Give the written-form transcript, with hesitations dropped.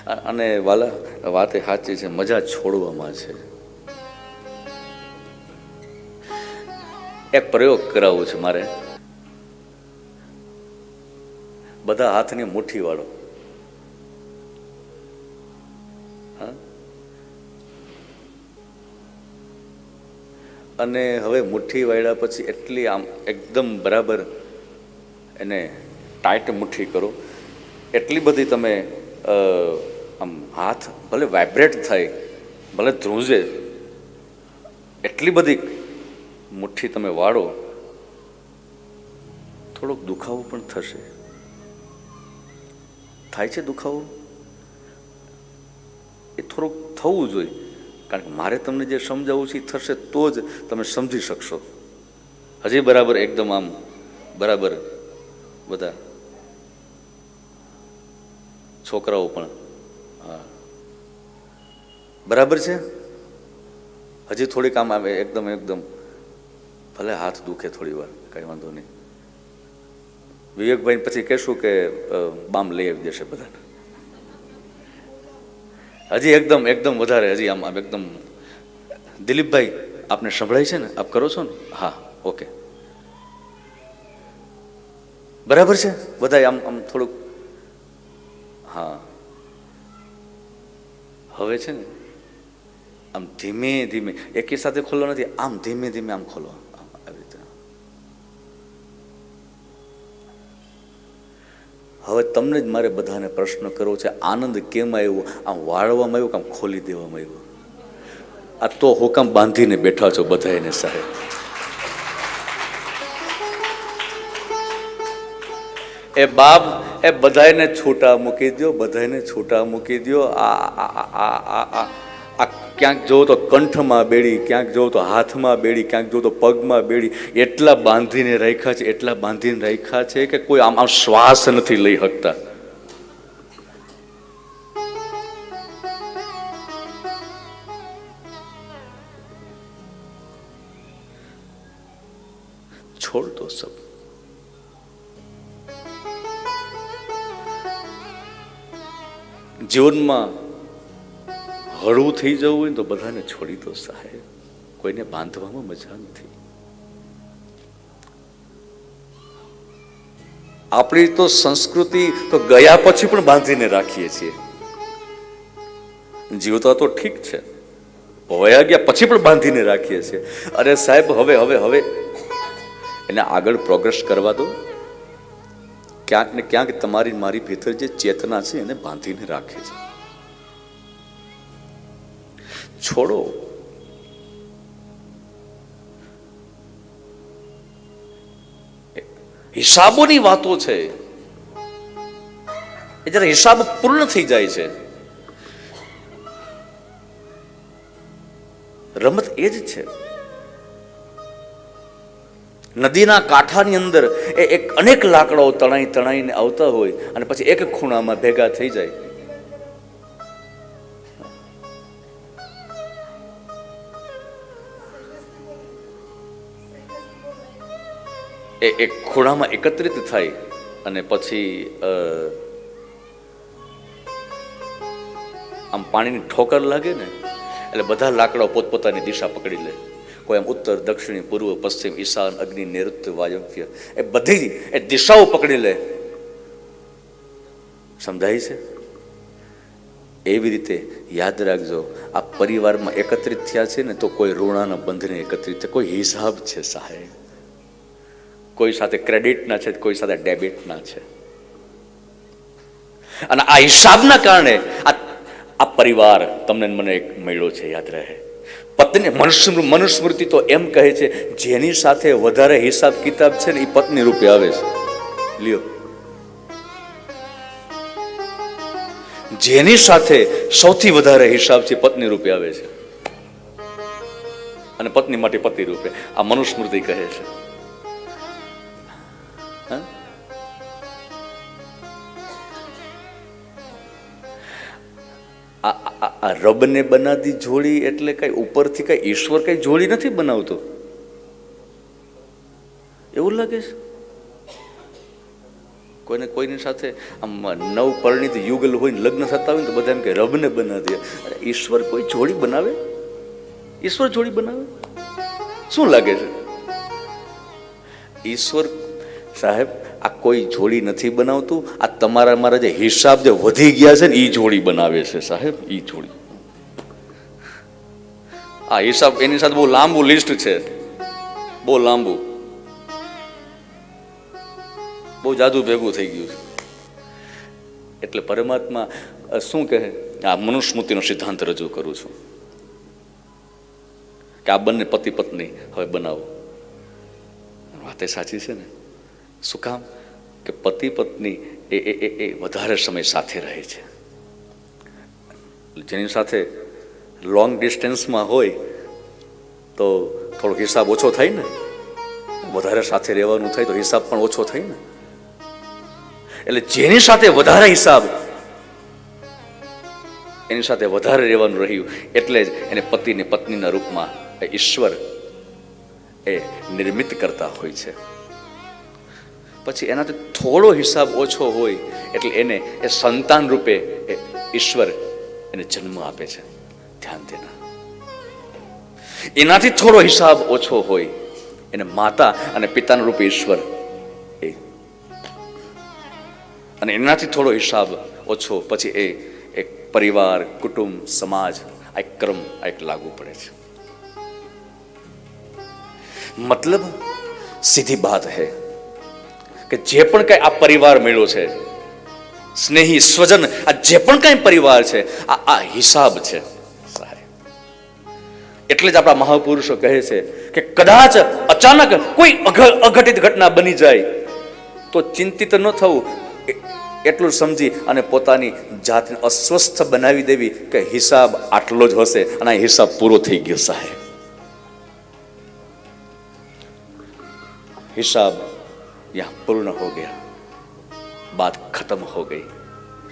અને વાલા વાત એ સાચી છે, મજા છોડવામાં છે. એક પ્રયોગ કરાવવો છે મારે. બધા હાથની મુઠ્ઠી વાળો. અને હવે મુઠ્ઠી વાળ્યા પછી એટલી આમ એકદમ બરાબર એને ટાઈટ મુઠ્ઠી કરો, એટલી બધી તમે આમ હાથ ભલે વાઇબ્રેટ થાય, ભલે ધ્રુજે, એટલી બધી મુઠ્ઠી તમે વાળો, થોડોક દુખાવો પણ થશે. થાય છે દુખાવો, એ થોડુંક થવું જોઈએ, કારણ કે મારે તમને જે સમજાવવું છે એ થશે તો જ તમે સમજી શકશો. હજી બરાબર એકદમ આમ બરાબર બધા છોકરાઓ પણ હા બરાબર છે. હજી થોડીક આમ આવે એકદમ એકદમ ભલે હાથ દુખે થોડી વાર, કાંઈ વાંધો નહીં. વિવેકભાઈ પછી કહેશું કે બામ લઈ આવી દેશે બધાને. હજી એકદમ એકદમ વધારે હજી આમ એકદમ. દિલીપભાઈ આપને સંભળાય છે ને? આપ કરો છો ને? હા, ઓકે, બરાબર છે બધા આમ આમ થોડુંક. હા, હવે છે ને આમ ધીમે ધીમે એકી સાથે ખોલો નથી, આમ ધીમે ધીમે આમ ખોલો, આવી રીતે. હવે તમને જ મારે બધાને પ્રશ્ન કરવો છે, આનંદ કેમ આવ્યો? આમ વાળવામાં આવ્યું કે આમ ખોલી દેવામાં આવ્યું? આ તો હુકમ બાંધીને બેઠા છો બધા એને સાહેબ. એ બાપ એ બધાને છૂટા મૂકી દો, બધાને છૂટા મૂકી દો. આ ક્યાંક જોવો તો કંઠમાં બેડી, ક્યાંક જોવો તો હાથમાં બેડી, ક્યાંક જોવો તો પગમાં બેડી. એટલા બાંધીને રાખ્યા છે, એટલા બાંધીને રાખ્યા છે કે કોઈ આમ આમ શ્વાસ નથી લઈ શકતા. છોડ દો સબ. જીવનમાં હળવું થઈ જવું હોય ને તો બધાને છોડી દો સાહેબ. કોઈને બાંધવામાં મજા નથી. આપણી તો સંસ્કૃતિ તો ગયા પછી પણ બાંધીને રાખીએ છીએ. જીવતા તો ઠીક છે, વયા ગયા પછી પણ બાંધીને રાખીએ છીએ. અરે સાહેબ હવે હવે હવે એને આગળ પ્રોગ્રેસ કરવા દો. ક્યાંક ને ક્યાંક તમારી મારી ભીતર જે ચેતના છે એને બાંધીને રાખે છે. છોડો. હિસાબોની વાતો છે, એ જયારે હિસાબ પૂર્ણ થઈ જાય છે, રમત એ જ છે. નદીના કાંઠાની અંદર એક અનેક લાકડાઓ તણાઈ તણાઈને આવતા હોય અને પછી એક ખૂણામાં ભેગા થઈ જાય. એ એક ખૂણામાં એકત્રિત થાય અને પછી આમ પાણીની ઠોકર લાગે ને એટલે બધા લાકડાઓ પોતપોતાની દિશા પકડી લે. કોઈ આમ ઉત્તર, દક્ષિણ, પૂર્વ, પશ્ચિમ, ઈશાન, અગ્નિ, નૈઋત્ય, વાયવ્ય, એ બધી એ દિશાઓ પકડી લે. સમજાય છે? એવી રીતે યાદ રાખજો, આ પરિવારમાં એકત્રિત થયા છે ને તો કોઈ ઋણાના બંધને એકત્રિત છે, કોઈ હિસાબ છે સાહેબ. કોઈ સાથે ક્રેડિટના છે, કોઈ સાથે ડેબિટના છે. અને આ હિસાબના કારણે આ પરિવાર તમને મને એક મળ્યો છે, યાદ રહે. પત્ની મનુસ્મૃતિ તો એમ કહે છે, જેની સાથે વધારે હિસાબ કિતાબ છે ને એ પત્ની રૂપે આવે છે. લ્યો, જેની સાથે સૌથી વધારે હિસાબ છે પત્ની રૂપે આવે છે, અને પત્ની માટે પતિ રૂપે. આ મનુસ્મૃતિ કહે છે. આ રબને બનાવી જોડી એટલે કઈ ઉપરથી કઈ ઈશ્વર કઈ જોડી નથી બનાવતો, એવું લાગે છે. કોઈને કોઈની સાથે આમ નવ પરિણીત યુગલ હોય ને લગ્ન થતા હોય ને તો બધા એમ કે રબને બનાવી દે. અરે ઈશ્વર કોઈ જોડી બનાવે? ઈશ્વર જોડી બનાવે? શું લાગે છે? ઈશ્વર સાહેબ આ કોઈ જોડી નથી બનાવતું. આ તમારા મારા જે હિસાબ જે વધી ગયા છે ને એ જોડી બનાવે છે સાહેબ. એ જોડી આ હિસાબ એની સાથે બહુ લાંબુ લિસ્ટ છે, બહુ લાંબુ, બહુ જાદુ ભેગું થઈ ગયું છે. એટલે પરમાત્મા શું કહે? આ મનુસ્મૃતિનો સિદ્ધાંત રજૂ કરું છું કે આ બંને પતિ પત્ની હવે બનાવો. વાત એ સાચી છે ને? શું કામ? કે પતિ પત્ની એ વધારે સમય સાથે રહે છે. જેની સાથે લોંગ ડિસ્ટન્સમાં હોય તો થોડો હિસાબ ઓછો થાય ને, વધારે સાથે રહેવાનું થાય તો હિસાબ પણ ઓછો થાય ને. એટલે જેની સાથે વધારે હિસાબ, એની સાથે વધારે રહેવાનું રહ્યું, એટલે જ એને પતિને પત્નીના રૂપમાં ઈશ્વર એ નિર્મિત કરતા હોય છે. પછી એનાથી થોડો હિસાબ ઓછો હોય એટલે એને એ સંતાન રૂપે ઈશ્વર એને જન્મ આપે છે. ધ્યાન દેના. એનાથી થોડો હિસાબ ઓછો હોય એને માતા અને પિતાના રૂપે ઈશ્વર એ, અને એનાથી થોડો હિસાબ ઓછો પછી એ એક પરિવાર, કુટુંબ, સમાજ, આ એક ક્રમ આ એક લાગુ પડે છે. મતલબ સીધી બાત હૈ કે જે પણ કઈ આ પરિવાર મળ્યો છે, સ્નેહી સ્વજન, આ જે પણ કઈ પરિવાર છે આ હિસાબ છે સાહેબ. એટલે જ આપણા મહાપુરુષો કહે છે કે કદાચ અચાનક કોઈ અઘટિત ઘટના બની જાય તો ચિંતિત ન થવું, એટલું સમજી અને પોતાની જાતને અસ્વસ્થ બનાવી દેવી કે હિસાબ આટલો જ હશે અને આ હિસાબ પૂરો થઈ ગયો સાહેબ. हिसाब यहाँ पूर्ण हो गया, बात खत्म हो गई.